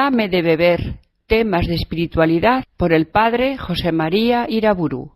Dame de beber, temas de espiritualidad, por el padre José María Iraburu.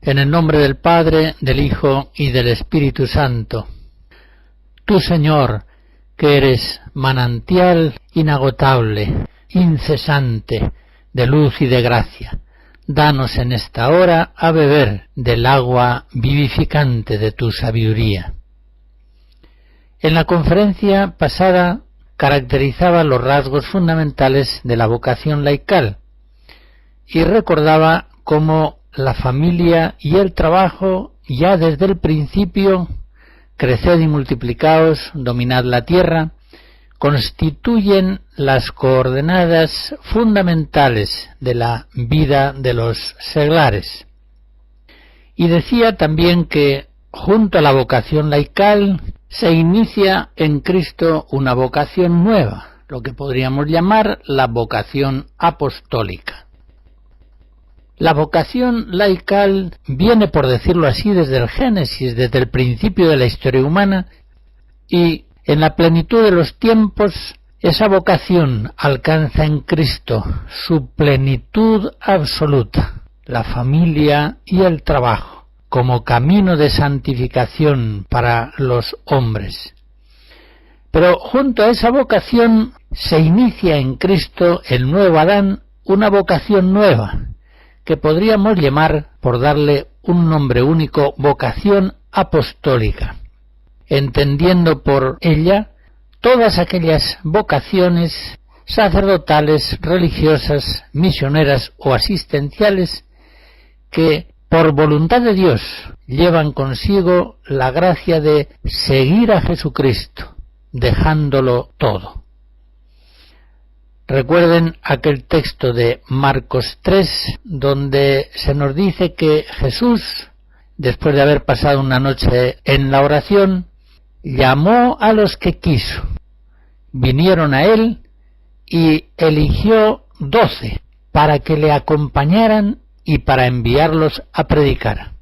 En el nombre del Padre, del Hijo y del Espíritu Santo. Tú, Señor, que eres manantial inagotable, incesante, de luz y de gracia, danos en esta hora a beber del agua vivificante de tu sabiduría. En la conferencia pasada caracterizaba los rasgos fundamentales de la vocación laical y recordaba cómo la familia y el trabajo, ya desde el principio, creced y multiplicaos, dominad la tierra, constituyen las coordenadas fundamentales de la vida de los seglares. Y decía también que, junto a la vocación laical, se inicia en Cristo una vocación nueva, lo que podríamos llamar la vocación apostólica. La vocación laical viene, por decirlo así, desde el Génesis, desde el principio de la historia humana, y en la plenitud de los tiempos esa vocación alcanza en Cristo su plenitud absoluta, la familia y el trabajo, como camino de santificación para los hombres. Pero junto a esa vocación se inicia en Cristo el nuevo Adán, una vocación nueva, que podríamos llamar, por darle un nombre único, vocación apostólica, entendiendo por ella todas aquellas vocaciones sacerdotales, religiosas, misioneras o asistenciales que, por voluntad de Dios, llevan consigo la gracia de seguir a Jesucristo, dejándolo todo. Recuerden aquel texto de Marcos 3, donde se nos dice que Jesús, después de haber pasado una noche en la oración, llamó a los que quiso. Vinieron a él y eligió 12 para que le acompañaran y para enviarlos a predicar,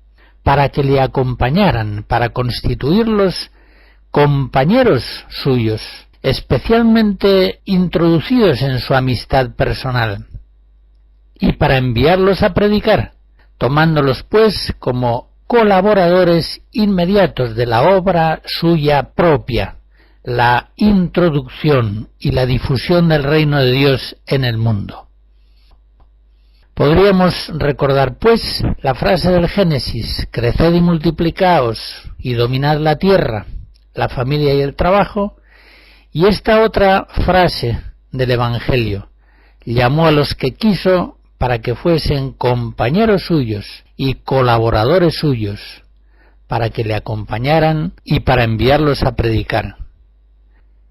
para que le acompañaran, para constituirlos compañeros suyos, especialmente introducidos en su amistad personal, y para enviarlos a predicar, tomándolos pues como colaboradores inmediatos de la obra suya propia, la introducción y la difusión del reino de Dios en el mundo. Podríamos recordar pues la frase del Génesis: creced y multiplicaos y dominad la tierra, la familia y el trabajo, y esta otra frase del Evangelio: llamó a los que quiso para que fuesen compañeros suyos y colaboradores suyos, para que le acompañaran y para enviarlos a predicar.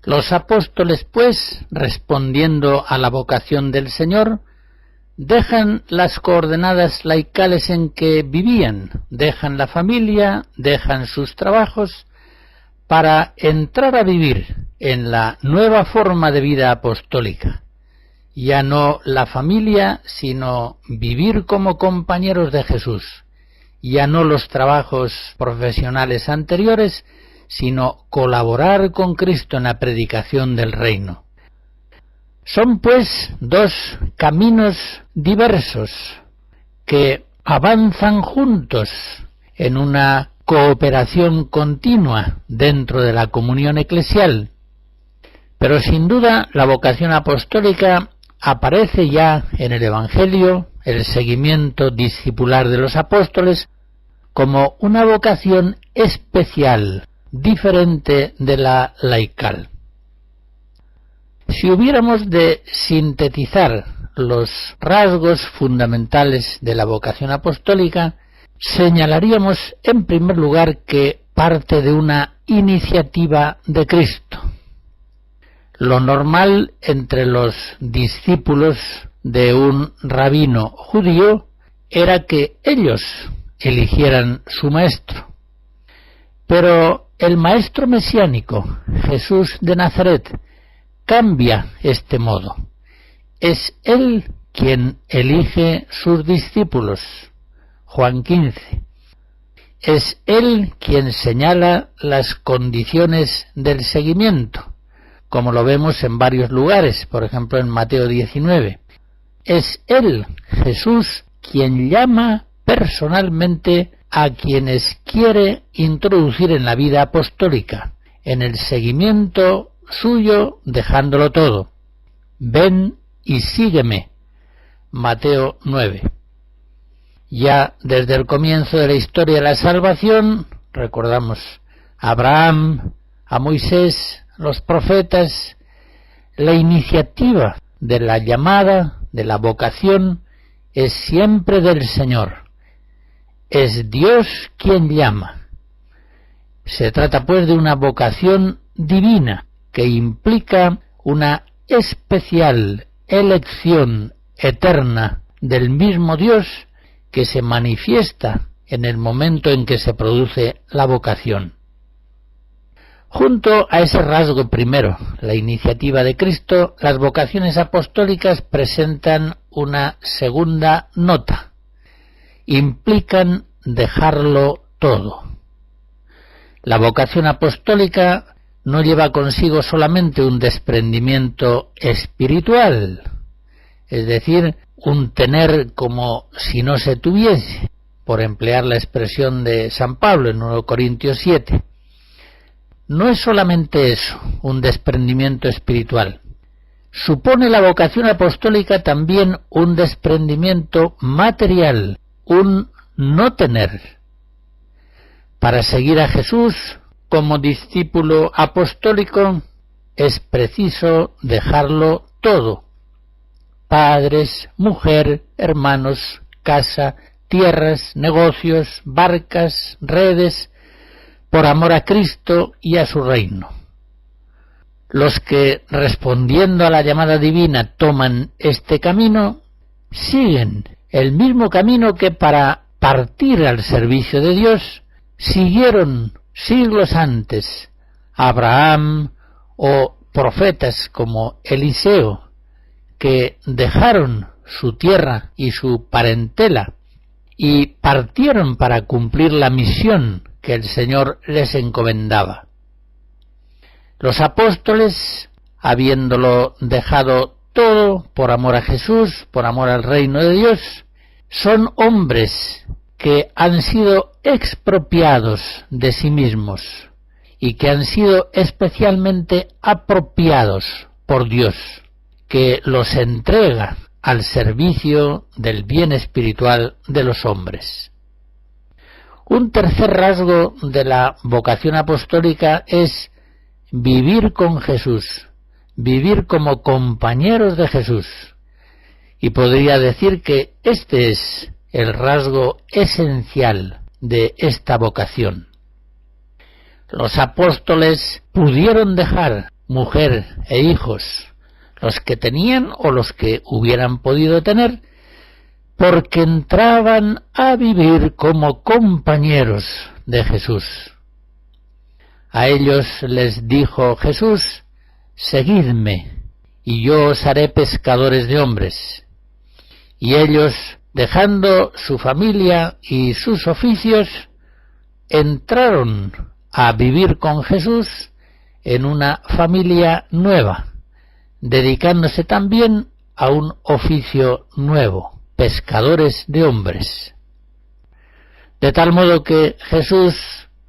Los apóstoles, pues, respondiendo a la vocación del Señor, dejan las coordenadas laicales en que vivían, dejan la familia, dejan sus trabajos, para entrar a vivir en la nueva forma de vida apostólica. Ya no la familia, sino vivir como compañeros de Jesús. Ya no los trabajos profesionales anteriores, sino colaborar con Cristo en la predicación del reino. Son pues dos caminos diversos que avanzan juntos en una cooperación continua dentro de la comunión eclesial, pero sin duda la vocación apostólica aparece ya en el Evangelio, el seguimiento discipular de los apóstoles, como una vocación especial, diferente de la laical. Si hubiéramos de sintetizar los rasgos fundamentales de la vocación apostólica, señalaríamos en primer lugar que parte de una iniciativa de Cristo. Lo normal entre los discípulos de un rabino judío era que ellos eligieran su maestro. Pero el maestro mesiánico, Jesús de Nazaret, cambia este modo. Es Él quien elige sus discípulos. Juan 15. Es Él quien señala las condiciones del seguimiento, como lo vemos en varios lugares, por ejemplo en Mateo 19. Es Él, Jesús, quien llama personalmente a quienes quiere introducir en la vida apostólica, en el seguimiento suyo dejándolo todo. Ven y sígueme. Mateo 9. Ya desde el comienzo de la historia de la salvación, recordamos a Abraham, a Moisés, los profetas, la iniciativa de la llamada, de la vocación, es siempre del Señor. Es Dios quien llama. Se trata pues de una vocación divina que implica una especial elección eterna del mismo Dios que se manifiesta en el momento en que se produce la vocación. Junto a ese rasgo primero, la iniciativa de Cristo, las vocaciones apostólicas presentan una segunda nota. Implican dejarlo todo. La vocación apostólica no lleva consigo solamente un desprendimiento espiritual, es decir, un tener como si no se tuviese, por emplear la expresión de San Pablo en 1 Corintios 7. No es solamente eso, un desprendimiento espiritual. Supone la vocación apostólica también un desprendimiento material, un no tener. Para seguir a Jesús como discípulo apostólico es preciso dejarlo todo: padres, mujer, hermanos, casa, tierras, negocios, barcas, redes, por amor a Cristo y a su reino. Los que, respondiendo a la llamada divina, toman este camino, siguen el mismo camino que para partir al servicio de Dios siguieron siglos antes Abraham o profetas como Eliseo, que dejaron su tierra y su parentela y partieron para cumplir la misión que el Señor les encomendaba. Los apóstoles, habiéndolo dejado todo por amor a Jesús, por amor al reino de Dios, son hombres que han sido expropiados de sí mismos y que han sido especialmente apropiados por Dios, que los entrega al servicio del bien espiritual de los hombres. Un tercer rasgo de la vocación apostólica es vivir con Jesús, vivir como compañeros de Jesús. Y podría decir que este es el rasgo esencial de esta vocación. Los apóstoles pudieron dejar mujer e hijos, los que tenían o los que hubieran podido tener, porque entraban a vivir como compañeros de Jesús. A ellos les dijo Jesús: seguidme, y yo os haré pescadores de hombres. Y ellos, dejando su familia y sus oficios, entraron a vivir con Jesús en una familia nueva, dedicándose también a un oficio nuevo: pescadores de hombres. De tal modo que Jesús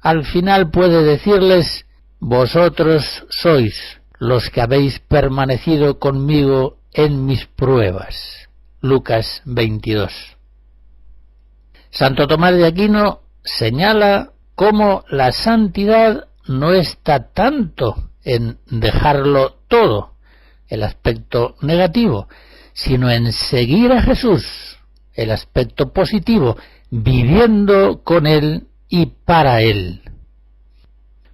al final puede decirles: vosotros sois los que habéis permanecido conmigo en mis pruebas. Lucas 22. Santo Tomás de Aquino señala cómo la santidad no está tanto en dejarlo todo, el aspecto negativo, sino en seguir a Jesús, el aspecto positivo, viviendo con Él y para Él.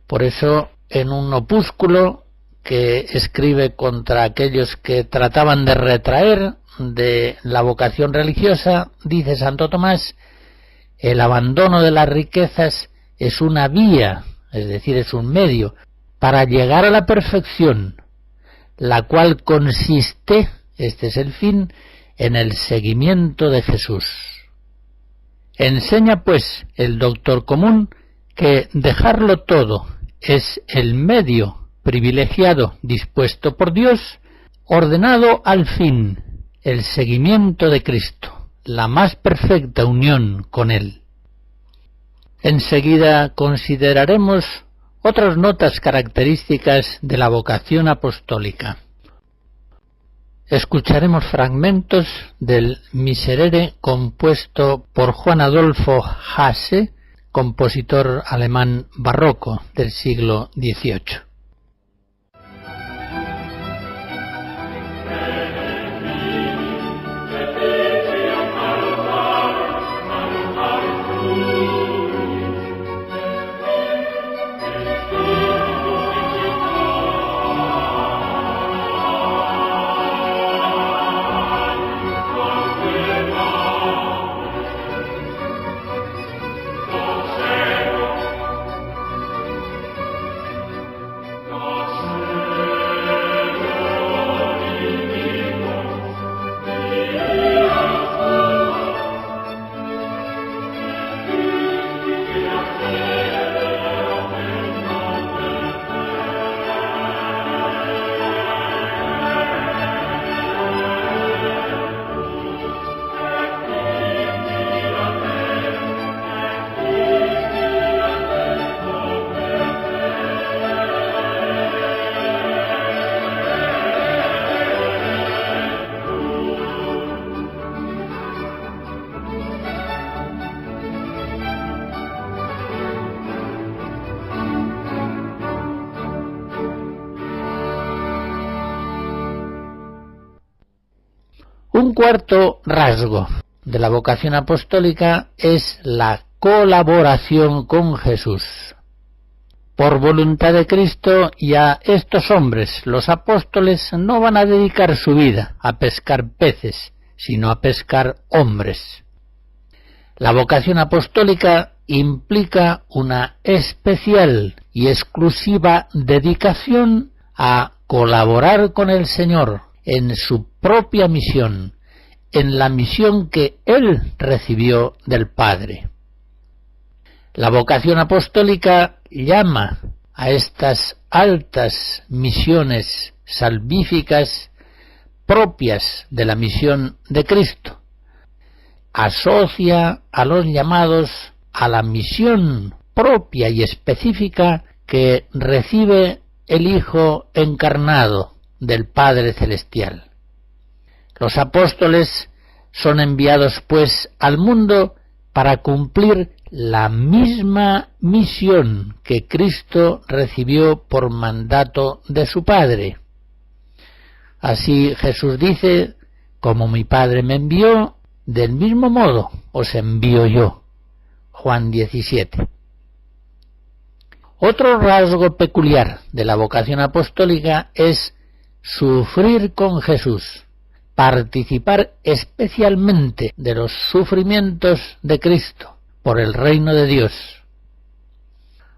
Por eso, en un opúsculo que escribe contra aquellos que trataban de retraer de la vocación religiosa, dice Santo Tomás: el abandono de las riquezas es una vía, es decir, es un medio, para llegar a la perfección, la cual consiste, este es el fin, en el seguimiento de Jesús. Enseña, pues, el doctor común que dejarlo todo es el medio privilegiado dispuesto por Dios, ordenado al fin, el seguimiento de Cristo, la más perfecta unión con Él. Enseguida consideraremos otras notas características de la vocación apostólica. Escucharemos fragmentos del Miserere compuesto por Juan Adolfo Hasse, compositor alemán barroco del siglo XVIII. Un cuarto rasgo de la vocación apostólica es la colaboración con Jesús. Por voluntad de Cristo, ya estos hombres, los apóstoles, no van a dedicar su vida a pescar peces, sino a pescar hombres. La vocación apostólica implica una especial y exclusiva dedicación a colaborar con el Señor en su propia misión, en la misión que Él recibió del Padre. La vocación apostólica llama a estas altas misiones salvíficas propias de la misión de Cristo. Asocia a los llamados a la misión propia y específica que recibe el Hijo encarnado del Padre Celestial. Los apóstoles son enviados, pues, al mundo para cumplir la misma misión que Cristo recibió por mandato de su Padre. Así Jesús dice: como mi Padre me envió, del mismo modo os envío yo. Juan 17. Otro rasgo peculiar de la vocación apostólica es sufrir con Jesús, participar especialmente de los sufrimientos de Cristo por el reino de Dios.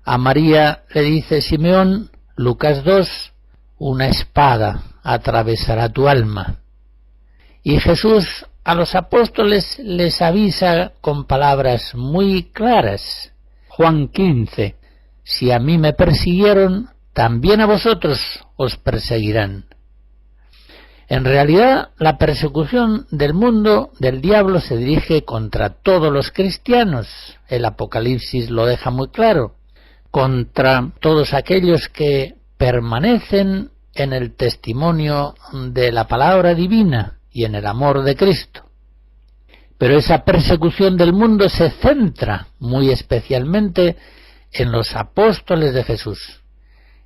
A María le dice Simeón, Lucas 2, una espada atravesará tu alma. Y Jesús a los apóstoles les avisa con palabras muy claras. Juan 15, si a mí me persiguieron, también a vosotros os perseguirán. En realidad, la persecución del mundo, del diablo, se dirige contra todos los cristianos. El Apocalipsis lo deja muy claro. Contra todos aquellos que permanecen en el testimonio de la palabra divina y en el amor de Cristo. pero esa persecución del mundo se centra muy especialmente en los apóstoles de Jesús,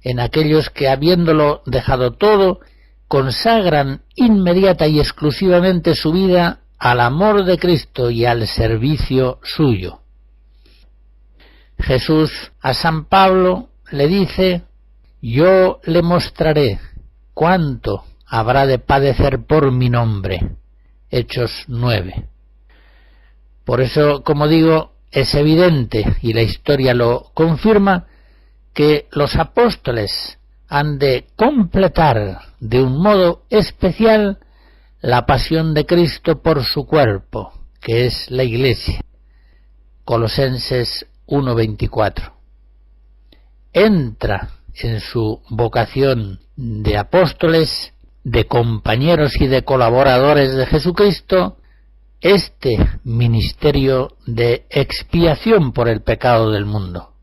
en aquellos que, habiéndolo dejado todo, consagran inmediata y exclusivamente su vida al amor de Cristo y al servicio suyo. Jesús a San Pablo le dice: yo le mostraré cuánto habrá de padecer por mi nombre. Hechos 9. Por eso, como digo, es evidente, y la historia lo confirma, que los apóstoles han de completar de un modo especial la pasión de Cristo por su cuerpo, que es la Iglesia. Colosenses 1:24. Entra en su vocación de apóstoles, de compañeros y de colaboradores de Jesucristo, este ministerio de expiación por el pecado del mundo.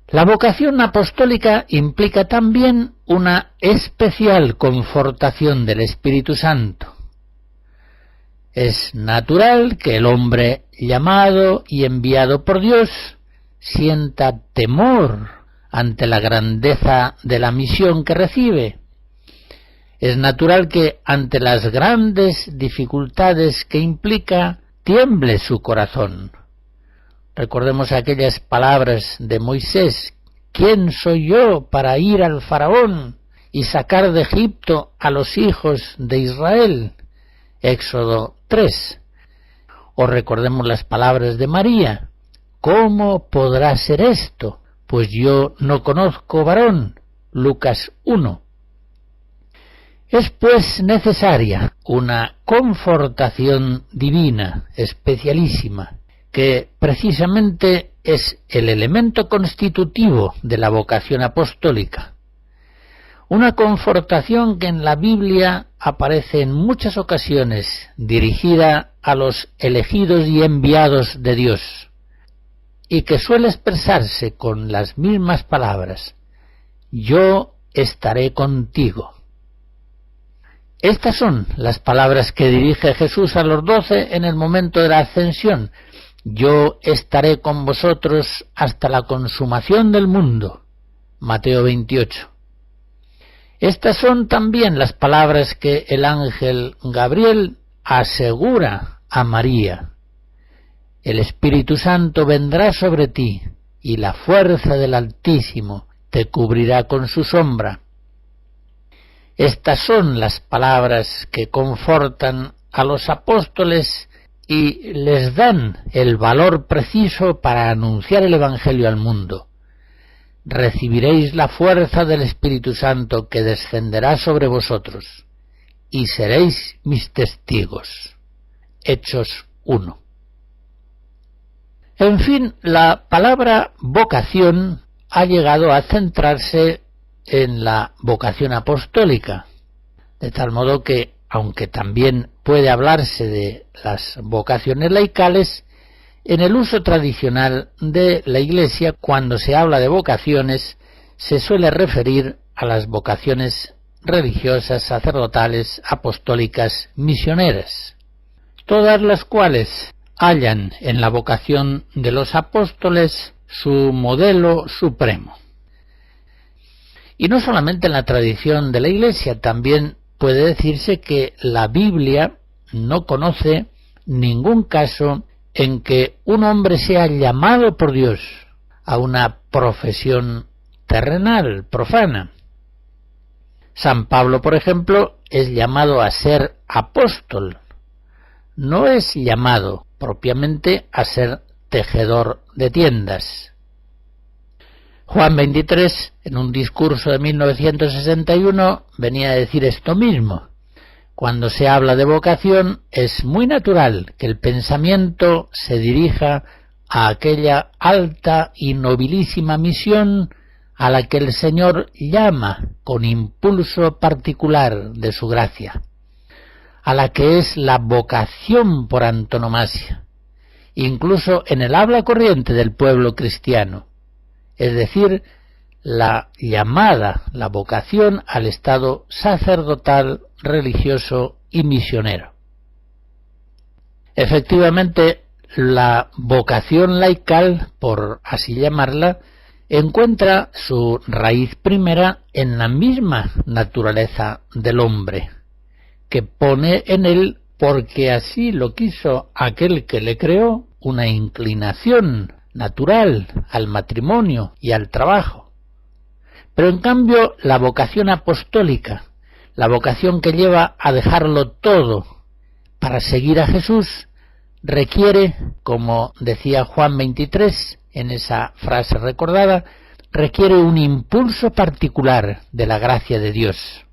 La vocación apostólica implica también una especial confortación del Espíritu Santo. Es natural que el hombre llamado y enviado por Dios sienta temor ante la grandeza de la misión que recibe. Es natural que ante las grandes dificultades que implica tiemble su corazón. Recordemos aquellas palabras de Moisés: ¿quién soy yo para ir al faraón y sacar de Egipto a los hijos de Israel? Éxodo 3. O recordemos las palabras de María: ¿cómo podrá ser esto? Pues yo no conozco varón. Lucas 1. Es pues necesaria una confortación divina, especialísima, que precisamente es el elemento constitutivo de la vocación apostólica. Una confortación que en la Biblia aparece en muchas ocasiones dirigida a los elegidos y enviados de Dios, y que suele expresarse con las mismas palabras: yo estaré contigo. Estas son las palabras que dirige Jesús a los 12 en el momento de la ascensión: yo estaré con vosotros hasta la consumación del mundo. Mateo 28. Estas son también las palabras que el ángel Gabriel asegura a María: el Espíritu Santo vendrá sobre ti, y la fuerza del Altísimo te cubrirá con su sombra. Estas son las palabras que confortan a los apóstoles y les dan el valor preciso para anunciar el Evangelio al mundo. Recibiréis la fuerza del Espíritu Santo que descenderá sobre vosotros, y seréis mis testigos. Hechos 1. En fin, la palabra vocación ha llegado a centrarse en la vocación apostólica, de tal modo que, aunque también puede hablarse de las vocaciones laicales, en el uso tradicional de la Iglesia, cuando se habla de vocaciones, se suele referir a las vocaciones religiosas, sacerdotales, apostólicas, misioneras, todas las cuales hallan en la vocación de los apóstoles su modelo supremo. Y no solamente en la tradición de la Iglesia, también puede decirse que la Biblia no conoce ningún caso en que un hombre sea llamado por Dios a una profesión terrenal, profana. San Pablo, por ejemplo, es llamado a ser apóstol. No es llamado propiamente a ser tejedor de tiendas. Juan 23, en un discurso de 1961, venía a decir esto mismo: cuando se habla de vocación, es muy natural que el pensamiento se dirija a aquella alta y nobilísima misión a la que el Señor llama con impulso particular de su gracia, a la que es la vocación por antonomasia, incluso en el habla corriente del pueblo cristiano, es decir, la llamada, la vocación al estado sacerdotal, religioso y misionero. Efectivamente, la vocación laical, por así llamarla, encuentra su raíz primera en la misma naturaleza del hombre, que pone en él, porque así lo quiso aquel que le creó, una inclinación natural al matrimonio y al trabajo. Pero en cambio, la vocación apostólica, la vocación que lleva a dejarlo todo para seguir a Jesús, requiere, como decía Juan 23, en esa frase recordada, requiere un impulso particular de la gracia de Dios.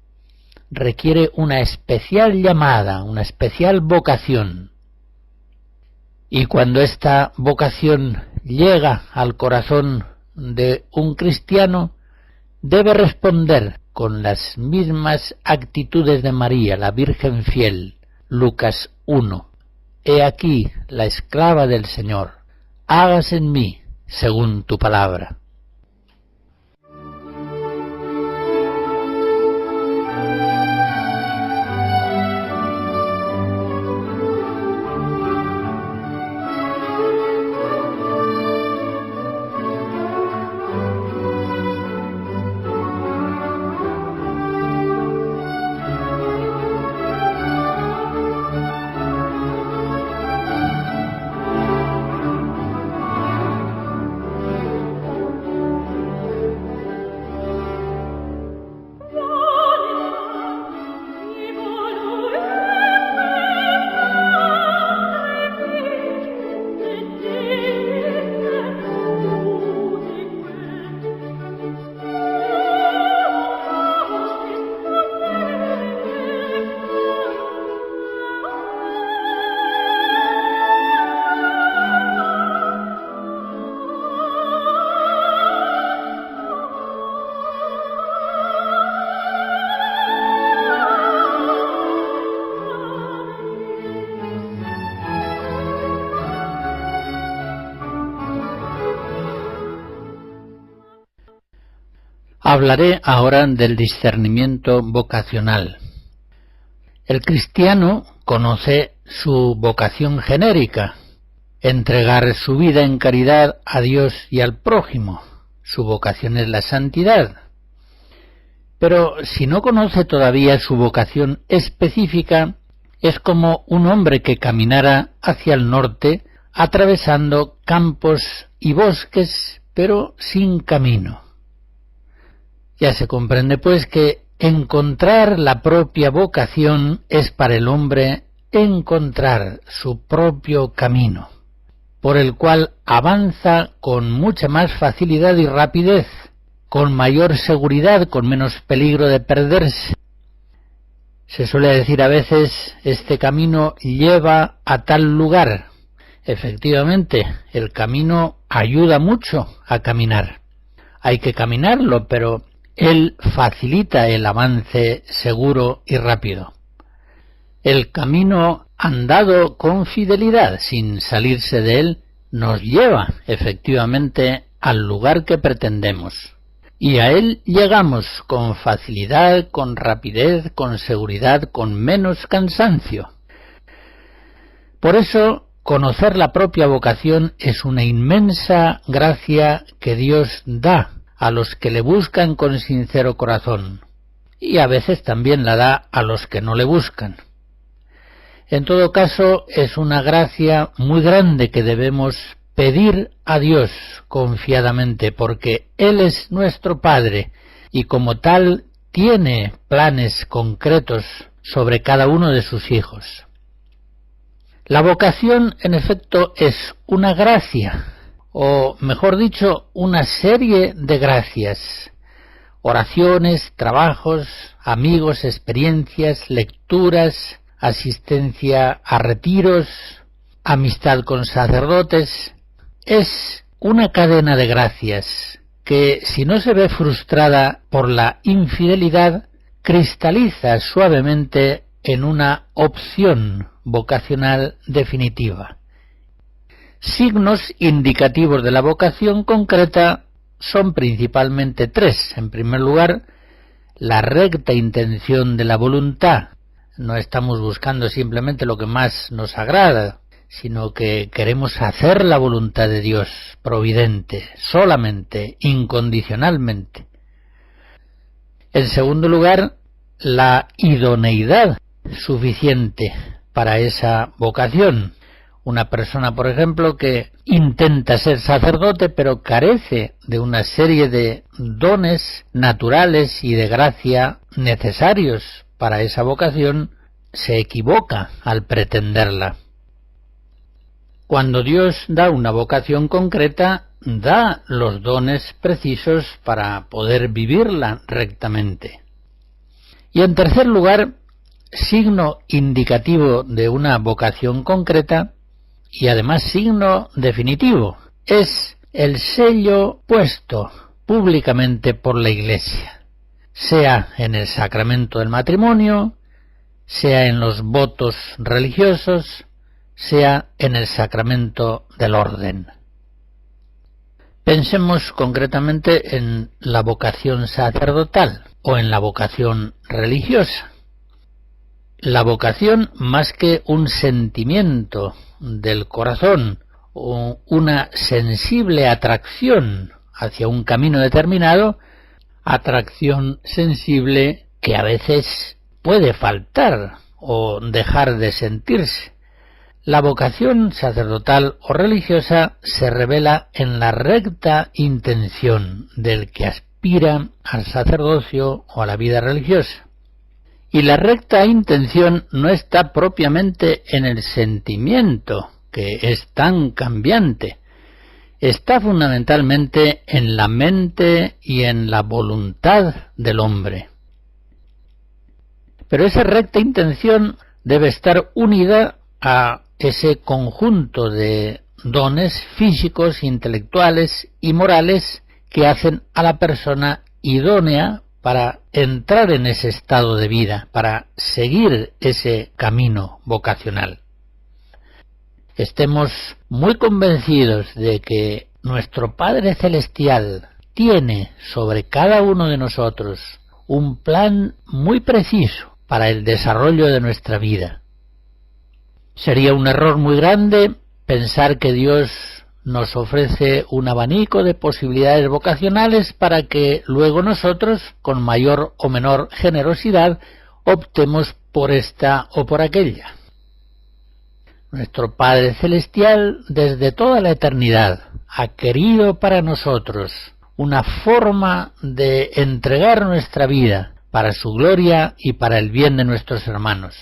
Requiere una especial llamada, una especial vocación. Y cuando esta vocación llega al corazón de un cristiano, debe responder con las mismas actitudes de María, la Virgen fiel. Lucas 1. He aquí la esclava del Señor, hágase en mí según tu palabra. Hablaré ahora del discernimiento vocacional. El cristiano conoce su vocación genérica, entregar su vida en caridad a Dios y al prójimo. Su vocación es la santidad. Pero si no conoce todavía su vocación específica, es como un hombre que caminara hacia el norte, atravesando campos y bosques, pero sin camino. Ya se comprende pues que encontrar la propia vocación es para el hombre encontrar su propio camino, por el cual avanza con mucha más facilidad y rapidez, con mayor seguridad, con menos peligro de perderse. Se suele decir a veces, este camino lleva a tal lugar. Efectivamente, el camino ayuda mucho a caminar. Hay que caminarlo, pero él facilita el avance seguro y rápido. El camino andado con fidelidad, sin salirse de él, nos lleva efectivamente al lugar que pretendemos. Y a él llegamos con facilidad, con rapidez, con seguridad, con menos cansancio. Por eso, conocer la propia vocación es una inmensa gracia que Dios da a los que le buscan con sincero corazón, y a veces también la da a los que no le buscan. En todo caso, es una gracia muy grande que debemos pedir a Dios confiadamente, porque Él es nuestro Padre, y como tal tiene planes concretos sobre cada uno de sus hijos. La vocación, en efecto, es una gracia, o mejor dicho, una serie de gracias, oraciones, trabajos, amigos, experiencias, lecturas, asistencia a retiros, amistad con sacerdotes. Es una cadena de gracias que, si no se ve frustrada por la infidelidad, cristaliza suavemente en una opción vocacional definitiva. Signos indicativos de la vocación concreta son principalmente tres. En primer lugar, la recta intención de la voluntad. No estamos buscando simplemente lo que más nos agrada, sino que queremos hacer la voluntad de Dios providente, solamente, incondicionalmente. En segundo lugar, la idoneidad suficiente para esa vocación. Una persona, por ejemplo, que intenta ser sacerdote pero carece de una serie de dones naturales y de gracia necesarios para esa vocación, se equivoca al pretenderla. Cuando Dios da una vocación concreta, da los dones precisos para poder vivirla rectamente. Y en tercer lugar, signo indicativo de una vocación concreta, y además signo definitivo, es el sello puesto públicamente por la Iglesia, sea en el sacramento del matrimonio, sea en los votos religiosos, sea en el sacramento del orden. Pensemos concretamente en la vocación sacerdotal o en la vocación religiosa. La vocación, más que un sentimiento del corazón o una sensible atracción hacia un camino determinado, atracción sensible que a veces puede faltar o dejar de sentirse. La vocación sacerdotal o religiosa se revela en la recta intención del que aspira al sacerdocio o a la vida religiosa. Y la recta intención no está propiamente en el sentimiento, que es tan cambiante. Está fundamentalmente en la mente y en la voluntad del hombre. Pero esa recta intención debe estar unida a ese conjunto de dones físicos, intelectuales y morales que hacen a la persona idónea para entrar en ese estado de vida, para seguir ese camino vocacional. Estemos muy convencidos de que nuestro Padre Celestial tiene sobre cada uno de nosotros un plan muy preciso para el desarrollo de nuestra vida. Sería un error muy grande pensar que Dios nos ofrece un abanico de posibilidades vocacionales para que luego nosotros, con mayor o menor generosidad, optemos por esta o por aquella. Nuestro Padre Celestial, desde toda la eternidad, ha querido para nosotros una forma de entregar nuestra vida para su gloria y para el bien de nuestros hermanos.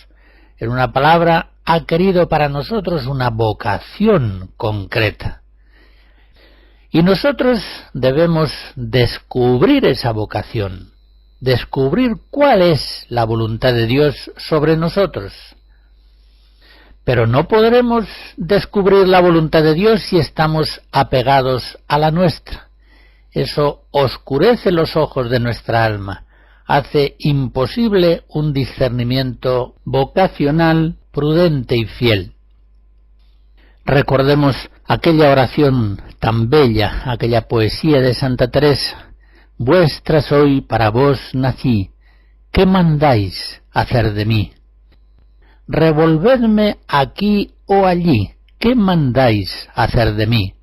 En una palabra, ha querido para nosotros una vocación concreta. Y nosotros debemos descubrir esa vocación, descubrir cuál es la voluntad de Dios sobre nosotros. Pero no podremos descubrir la voluntad de Dios si estamos apegados a la nuestra. Eso oscurece los ojos de nuestra alma, hace imposible un discernimiento vocacional prudente y fiel. Recordemos aquella oración tan bella, aquella poesía de Santa Teresa: vuestra soy, para vos nací, ¿qué mandáis hacer de mí? Revolvedme aquí o allí, ¿qué mandáis hacer de mí?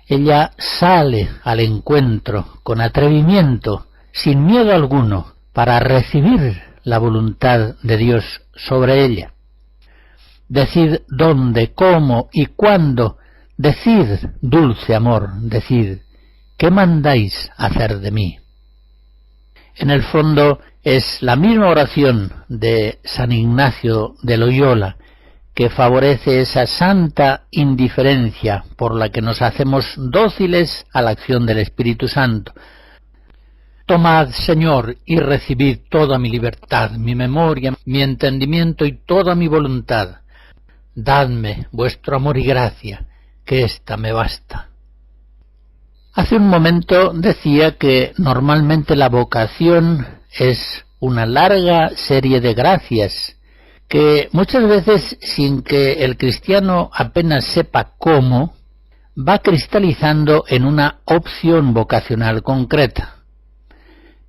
Ella sale al encuentro con atrevimiento, sin miedo alguno, para recibir la voluntad de Dios sobre ella. Decid dónde, cómo y cuándo, decid, dulce amor, decid, ¿qué mandáis hacer de mí? En el fondo es la misma oración de San Ignacio de Loyola que favorece esa santa indiferencia por la que nos hacemos dóciles a la acción del Espíritu Santo. Tomad, Señor, y recibid toda mi libertad, mi memoria, mi entendimiento y toda mi voluntad. Dadme vuestro amor y gracia, que ésta me basta. Hace un momento decía que normalmente la vocación es una larga serie de gracias, que muchas veces, sin que el cristiano apenas sepa cómo, va cristalizando en una opción vocacional concreta.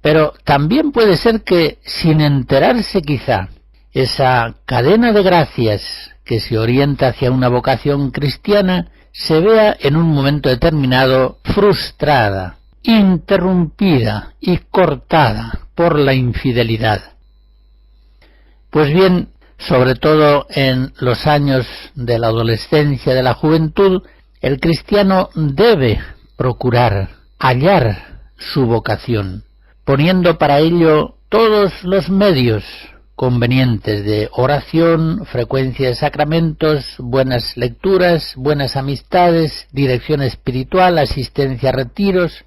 Pero también puede ser que, sin enterarse quizá, esa cadena de gracias que se orienta hacia una vocación cristiana se vea en un momento determinado frustrada, interrumpida y cortada por la infidelidad. Pues bien, sobre todo en los años de la adolescencia, de la juventud, el cristiano debe procurar hallar su vocación, poniendo para ello todos los medios convenientes de oración, frecuencia de sacramentos, buenas lecturas, buenas amistades, dirección espiritual, asistencia a retiros.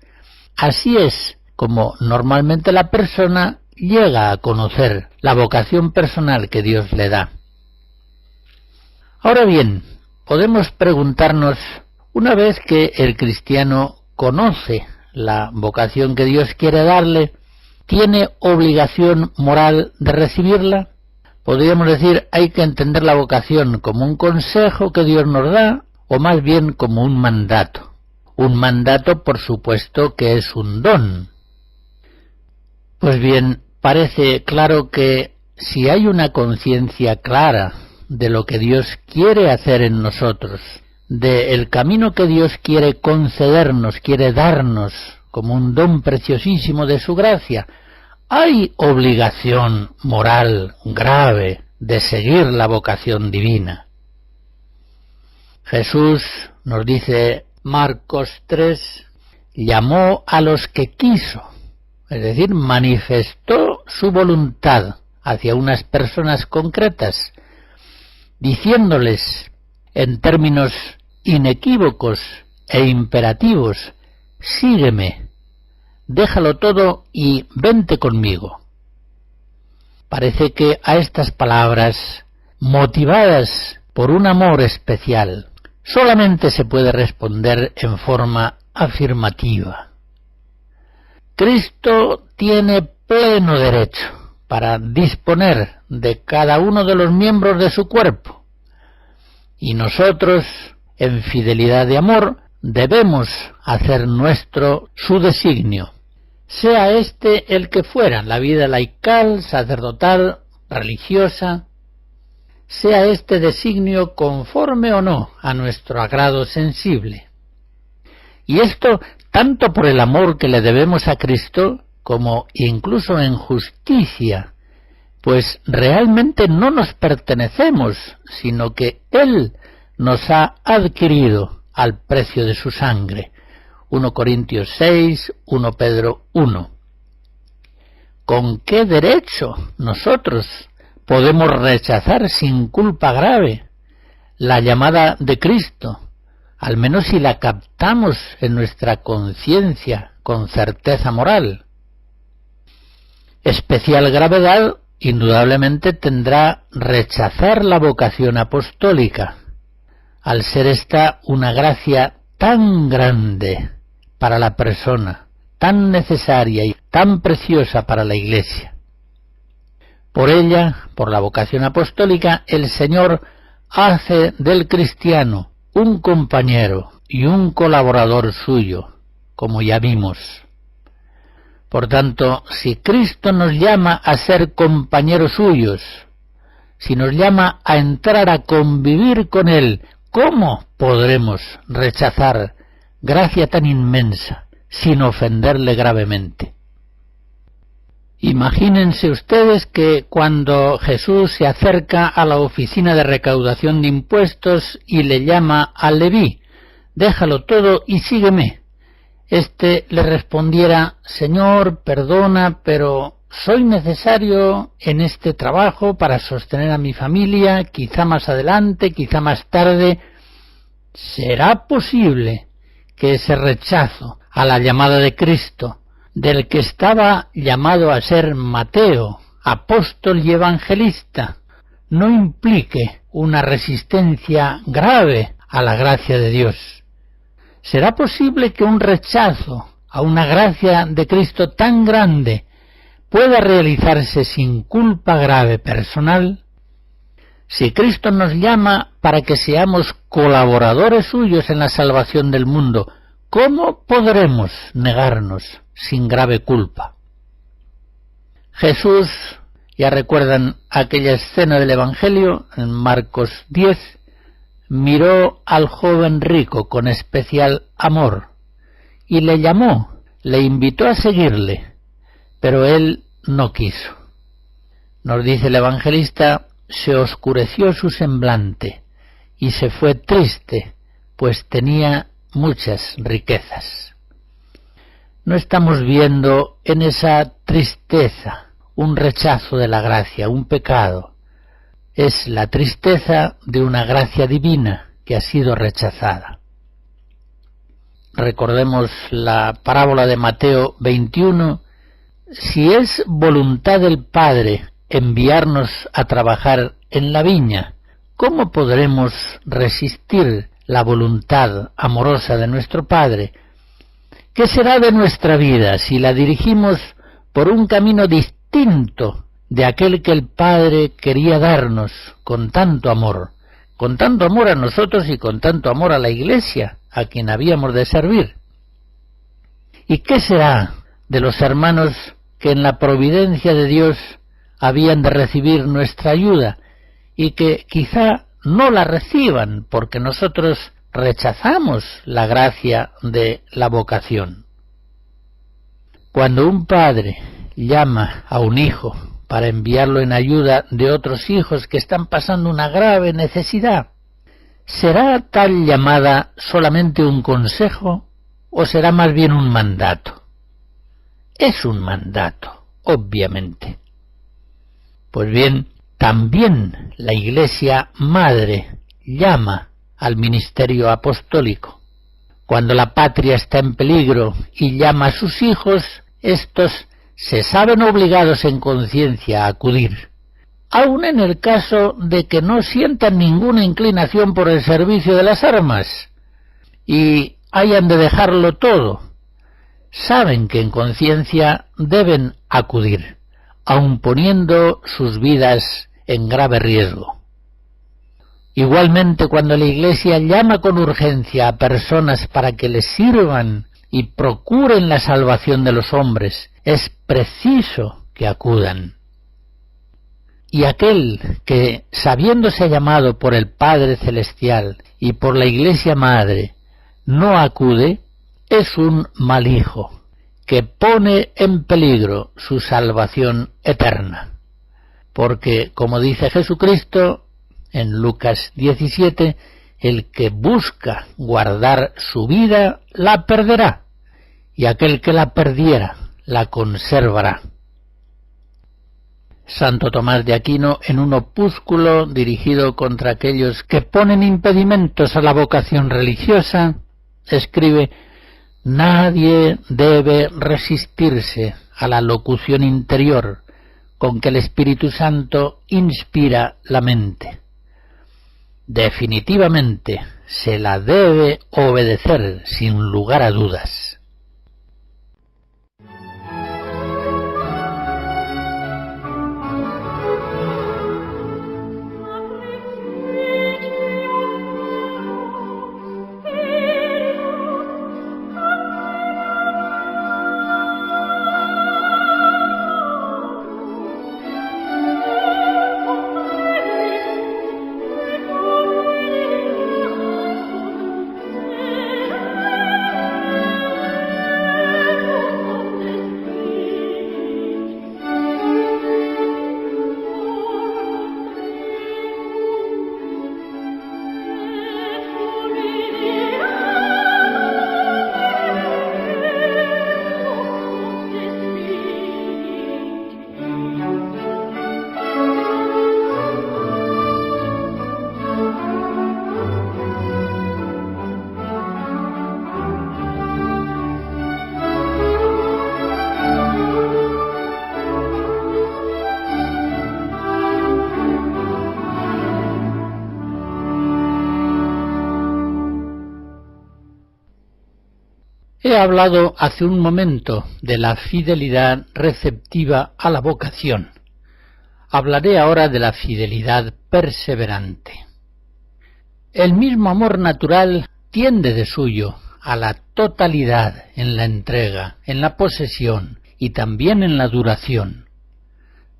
Así es como normalmente la persona llega a conocer la vocación personal que Dios le da. Ahora bien, podemos preguntarnos, una vez que el cristiano conoce la vocación que Dios quiere darle, ¿tiene obligación moral de recibirla? Podríamos decir, hay que entender la vocación como un consejo que Dios nos da, o más bien como un mandato. Un mandato, por supuesto, que es un don. Pues bien, parece claro que si hay una conciencia clara de lo que Dios quiere hacer en nosotros, del camino que Dios quiere concedernos, quiere darnos como un don preciosísimo de su gracia, hay obligación moral grave de seguir la vocación divina. Jesús, nos dice Marcos 3, llamó a los que quiso, es decir, manifestó su voluntad hacia unas personas concretas, diciéndoles en términos inequívocos e imperativos: sígueme, déjalo todo y vente conmigo. Parece que a estas palabras, motivadas por un amor especial, solamente se puede responder en forma afirmativa. Cristo tiene pleno derecho para disponer de cada uno de los miembros de su cuerpo, y nosotros, en fidelidad de amor, debemos hacer nuestro su designio, sea este el que fuera, la vida laical, sacerdotal, religiosa, sea este designio conforme o no a nuestro agrado sensible. Y esto tanto por el amor que le debemos a Cristo, como incluso en justicia, pues realmente no nos pertenecemos, sino que Él nos ha adquirido al precio de su sangre. 1 Corintios 6, 1 Pedro 1. ¿Con qué derecho nosotros podemos rechazar sin culpa grave la llamada de Cristo, al menos si la captamos en nuestra conciencia con certeza moral? Especial gravedad, indudablemente, tendrá rechazar la vocación apostólica, al ser esta una gracia tan grande para la persona, tan necesaria y tan preciosa para la Iglesia. Por ella, por la vocación apostólica, el Señor hace del cristiano un compañero y un colaborador suyo, como ya vimos. Por tanto, si Cristo nos llama a ser compañeros suyos, si nos llama a entrar a convivir con Él, ¿cómo podremos rechazar gracia tan inmensa sin ofenderle gravemente? Imagínense ustedes que cuando Jesús se acerca a la oficina de recaudación de impuestos y le llama a Leví: déjalo todo y sígueme. Este le respondiera: Señor, perdona, pero soy necesario en este trabajo para sostener a mi familia, quizá más adelante, quizá más tarde. ¿Será posible que ese rechazo a la llamada de Cristo, del que estaba llamado a ser Mateo, apóstol y evangelista, no implique una resistencia grave a la gracia de Dios? ¿Será posible que un rechazo a una gracia de Cristo tan grande pueda realizarse sin culpa grave personal? Si Cristo nos llama para que seamos colaboradores suyos en la salvación del mundo, ¿cómo podremos negarnos sin grave culpa? Jesús Ya recuerdan aquella escena del Evangelio, en Marcos 10, miró al joven rico con especial amor y le llamó, le invitó a seguirle, pero él no quiso. Nos dice el evangelista, se oscureció su semblante y se fue triste, pues tenía muchas riquezas. No estamos viendo en esa tristeza un rechazo de la gracia, un pecado. Es la tristeza de una gracia divina que ha sido rechazada. Recordemos la parábola de Mateo 21. Si es voluntad del Padre enviarnos a trabajar en la viña, ¿cómo podremos resistir la voluntad amorosa de nuestro Padre? ¿Qué será de nuestra vida si la dirigimos por un camino distinto de aquel que el Padre quería darnos con tanto amor a nosotros y con tanto amor a la Iglesia, a quien habíamos de servir? ¿Y qué será de los hermanos que en la providencia de Dios habían de recibir nuestra ayuda y que quizá no la reciban porque nosotros rechazamos la gracia de la vocación? Cuando un padre llama a un hijo para enviarlo en ayuda de otros hijos que están pasando una grave necesidad, ¿será tal llamada solamente un consejo o será más bien un mandato? Es un mandato, obviamente. Pues bien, también la Iglesia Madre llama al ministerio apostólico. Cuando la patria está en peligro y llama a sus hijos, estos se saben obligados en conciencia a acudir, aun en el caso de que no sientan ninguna inclinación por el servicio de las armas y hayan de dejarlo todo. Saben que en conciencia deben acudir, aun poniendo sus vidas en grave riesgo. Igualmente, cuando la Iglesia llama con urgencia a personas para que les sirvan y procuren la salvación de los hombres, es preciso que acudan. Y aquel que, sabiéndose llamado por el Padre Celestial y por la Iglesia Madre, no acude, es un mal hijo, que pone en peligro su salvación eterna. Porque, como dice Jesucristo en Lucas 17, el que busca guardar su vida la perderá, y aquel que la perdiera la conservará. Santo Tomás de Aquino, en un opúsculo dirigido contra aquellos que ponen impedimentos a la vocación religiosa, escribe: nadie debe resistirse a la locución interior con que el Espíritu Santo inspira la mente. Definitivamente se la debe obedecer sin lugar a dudas. He hablado hace un momento de la fidelidad receptiva a la vocación. Hablaré ahora de la fidelidad perseverante. El mismo amor natural tiende de suyo a la totalidad en la entrega, en la posesión y también en la duración.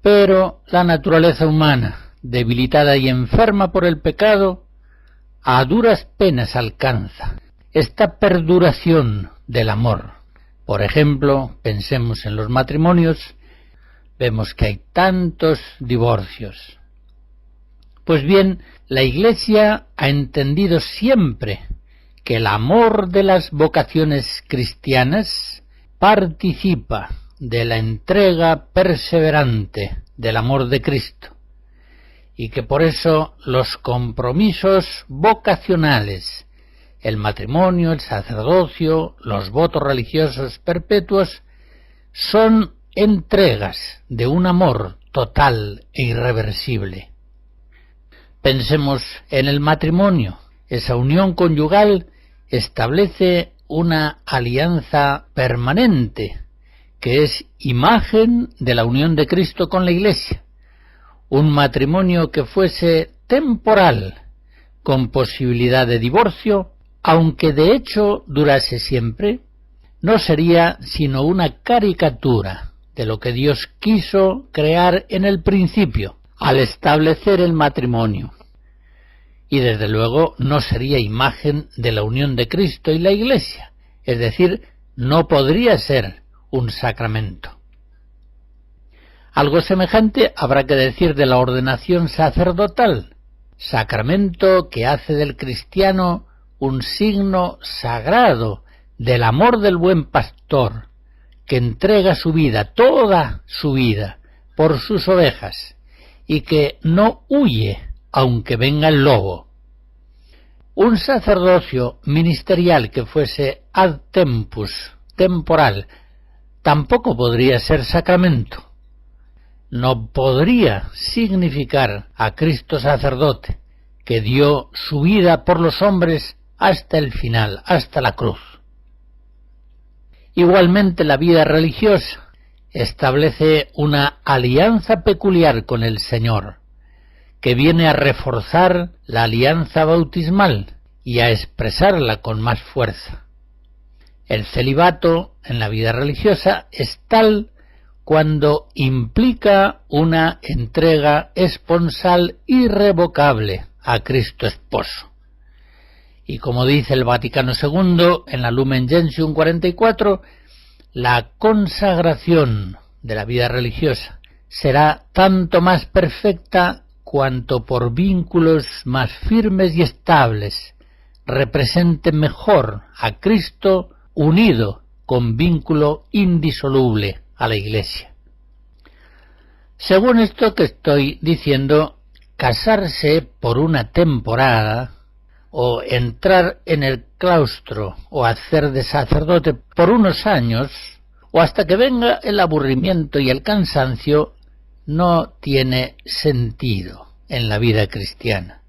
Pero la naturaleza humana, debilitada y enferma por el pecado, a duras penas alcanza esta perduración del amor. Por ejemplo, pensemos en los matrimonios, vemos que hay tantos divorcios. Pues bien, la Iglesia ha entendido siempre que el amor de las vocaciones cristianas participa de la entrega perseverante del amor de Cristo, y que por eso los compromisos vocacionales, el matrimonio, el sacerdocio, los votos religiosos perpetuos, son entregas de un amor total e irreversible. Pensemos en el matrimonio. Esa unión conyugal establece una alianza permanente, que es imagen de la unión de Cristo con la Iglesia. Un matrimonio que fuese temporal, con posibilidad de divorcio, aunque de hecho durase siempre, no sería sino una caricatura de lo que Dios quiso crear en el principio, al establecer el matrimonio. Y desde luego no sería imagen de la unión de Cristo y la Iglesia, es decir, no podría ser un sacramento. Algo semejante habrá que decir de la ordenación sacerdotal, sacramento que hace del cristiano un signo sagrado del amor del buen pastor, que entrega su vida, toda su vida, por sus ovejas, y que no huye aunque venga el lobo. Un sacerdocio ministerial que fuese ad tempus, temporal, tampoco podría ser sacramento. No podría significar a Cristo sacerdote, que dio su vida por los hombres hasta el final, hasta la cruz. Igualmente la vida religiosa establece una alianza peculiar con el Señor, que viene a reforzar la alianza bautismal y a expresarla con más fuerza. El celibato en la vida religiosa es tal cuando implica una entrega esponsal irrevocable a Cristo Esposo. Y como dice el Vaticano II en la Lumen Gentium 44, la consagración de la vida religiosa será tanto más perfecta cuanto por vínculos más firmes y estables represente mejor a Cristo unido con vínculo indisoluble a la Iglesia. Según esto que estoy diciendo, casarse por una temporada o entrar en el claustro o hacer de sacerdote por unos años o hasta que venga el aburrimiento y el cansancio no tiene sentido en la vida cristiana.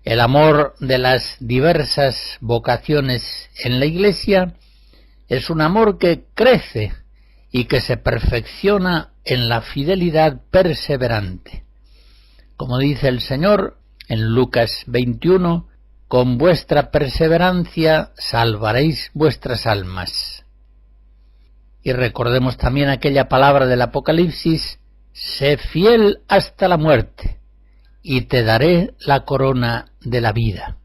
El amor de las diversas vocaciones en la Iglesia es un amor que crece y que se perfecciona en la fidelidad perseverante. Como dice el Señor en Lucas 21, con vuestra perseverancia salvaréis vuestras almas. Y recordemos también aquella palabra del Apocalipsis, sé fiel hasta la muerte, y te daré la corona de la vida.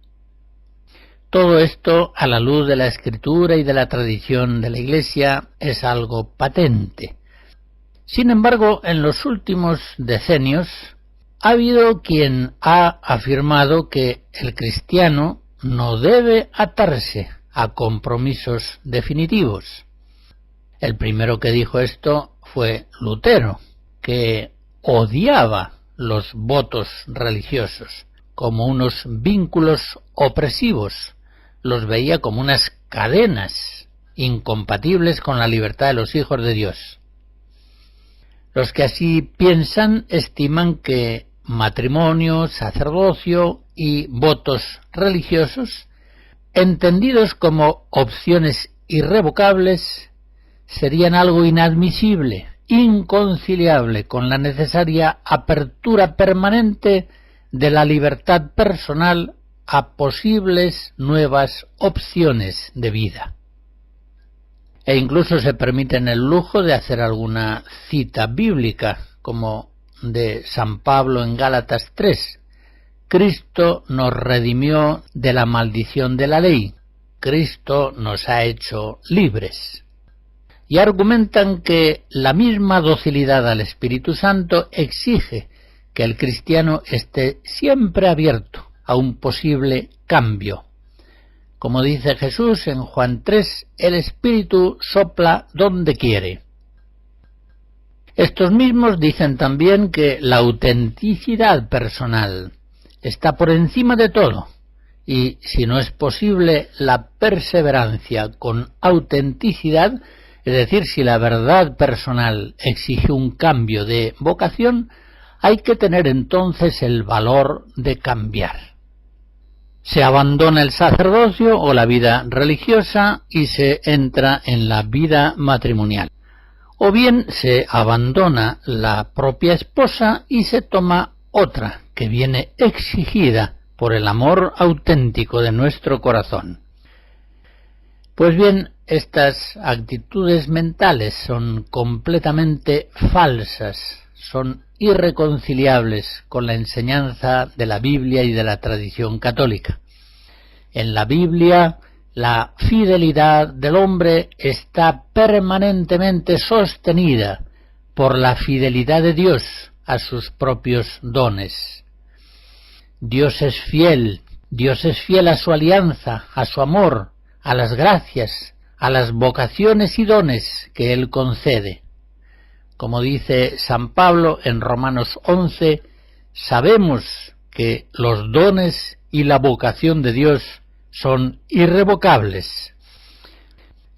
Todo esto, a la luz de la Escritura y de la tradición de la Iglesia, es algo patente. Sin embargo, en los últimos decenios ha habido quien ha afirmado que el cristiano no debe atarse a compromisos definitivos. El primero que dijo esto fue Lutero, que odiaba los votos religiosos como unos vínculos opresivos, los veía como unas cadenas incompatibles con la libertad de los hijos de Dios. Los que así piensan estiman que matrimonio, sacerdocio y votos religiosos, entendidos como opciones irrevocables, serían algo inadmisible, inconciliable con la necesaria apertura permanente de la libertad personal a posibles nuevas opciones de vida. e incluso se permiten el lujo de hacer alguna cita bíblica, como de San Pablo en Gálatas 3. Cristo nos redimió de la maldición de la ley. Cristo nos ha hecho libres. Y argumentan que la misma docilidad al Espíritu Santo exige que el cristiano esté siempre abierto a un posible cambio. Como dice Jesús en Juan 3, el Espíritu sopla donde quiere. Estos mismos dicen también que la autenticidad personal está por encima de todo, y si no es posible la perseverancia con autenticidad, es decir, si la verdad personal exige un cambio de vocación, hay que tener entonces el valor de cambiar. Se abandona el sacerdocio o la vida religiosa y se entra en la vida matrimonial. O bien se abandona la propia esposa y se toma otra que viene exigida por el amor auténtico de nuestro corazón. Pues bien, estas actitudes mentales son completamente falsas, son irreconciliables con la enseñanza de la Biblia y de la tradición católica. En la Biblia, la fidelidad del hombre está permanentemente sostenida por la fidelidad de Dios a sus propios dones. Dios es fiel a su alianza, a su amor, a las gracias, a las vocaciones y dones que Él concede. Como dice San Pablo en Romanos 11, sabemos que los dones y la vocación de Dios son irrevocables.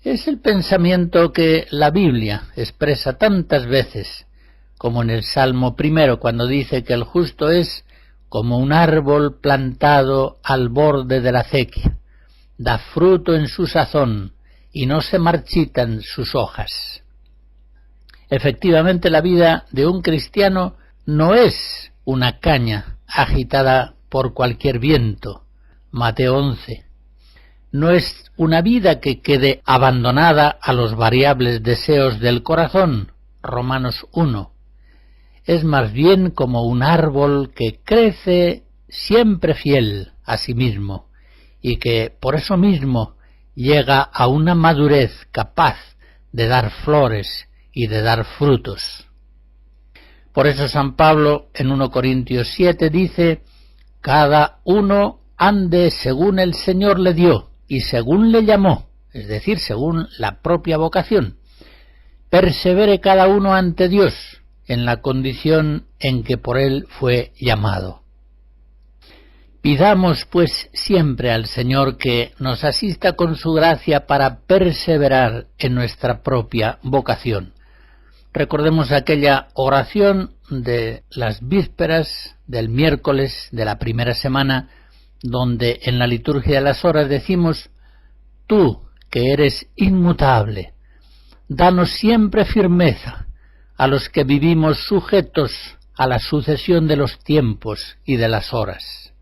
Es el pensamiento que la Biblia expresa tantas veces, como en el Salmo 1, cuando dice que el justo es como un árbol plantado al borde de la acequia, da fruto en su sazón y no se marchitan sus hojas. Efectivamente, la vida de un cristiano no es una caña agitada por cualquier viento, Mateo 11. No es una vida que quede abandonada a los variables deseos del corazón, Romanos 1. Es más bien como un árbol que crece siempre fiel a sí mismo y que por eso mismo llega a una madurez capaz de dar flores y de dar frutos. Por eso San Pablo en 1 Corintios 7 dice: cada uno ande según el Señor le dio y según le llamó, es decir, según la propia vocación. Persevere cada uno ante Dios en la condición en que por él fue llamado. Pidamos pues siempre al Señor que nos asista con su gracia para perseverar en nuestra propia vocación. Recordemos aquella oración de las vísperas del miércoles de la primera semana, donde en la liturgia de las horas decimos: tú, que eres inmutable, danos siempre firmeza a los que vivimos sujetos a la sucesión de los tiempos y de las horas.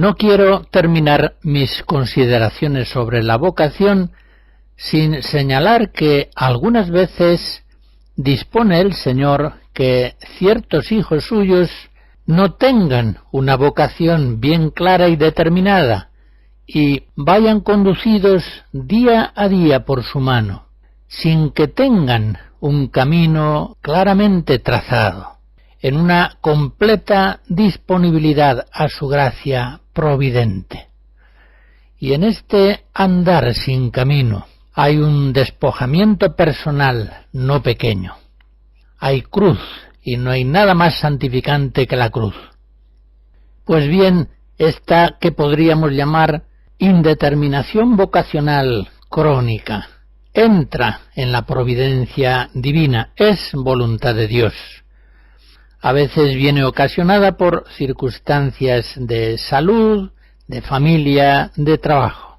No quiero terminar mis consideraciones sobre la vocación sin señalar que algunas veces dispone el Señor que ciertos hijos suyos no tengan una vocación bien clara y determinada y vayan conducidos día a día por su mano, sin que tengan un camino claramente trazado, en una completa disponibilidad a su gracia providente. Y en este andar sin camino hay un despojamiento personal no pequeño. Hay cruz, y no hay nada más santificante que la cruz. Pues bien, esta que podríamos llamar indeterminación vocacional crónica entra en la providencia divina, es voluntad de Dios. A veces viene ocasionada por circunstancias de salud, de familia, de trabajo.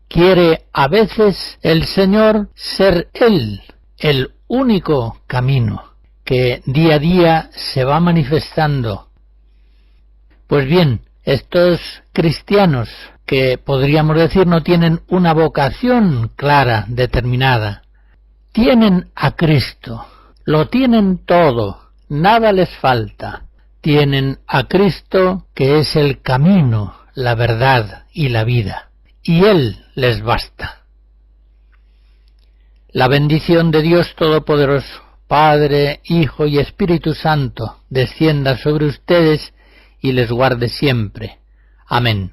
Quiere a veces el Señor ser Él, el único camino que día a día se va manifestando. Pues bien, estos cristianos que podríamos decir no tienen una vocación clara, determinada, tienen a Cristo, lo tienen todo, nada les falta. Tienen a Cristo, que es el camino, la verdad y la vida, y Él les basta. La bendición de Dios Todopoderoso, Padre, Hijo y Espíritu Santo, descienda sobre ustedes y les guarde siempre. Amén.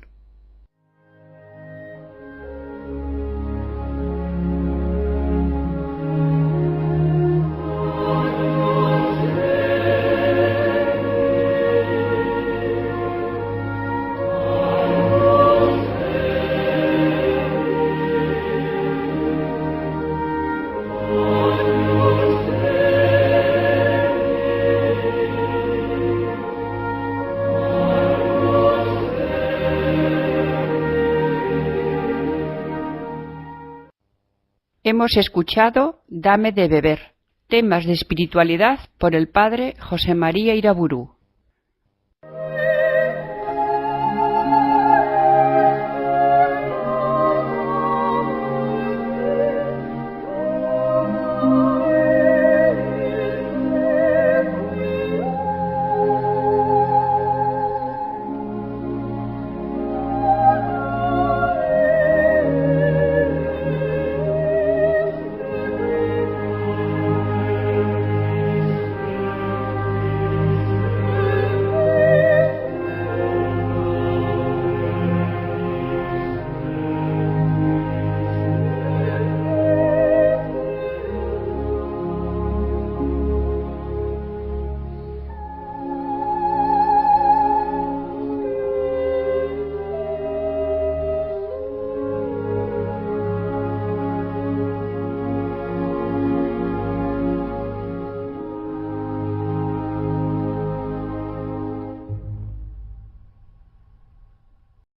Hemos escuchado Dame de beber, temas de espiritualidad por el padre José María Iraburu.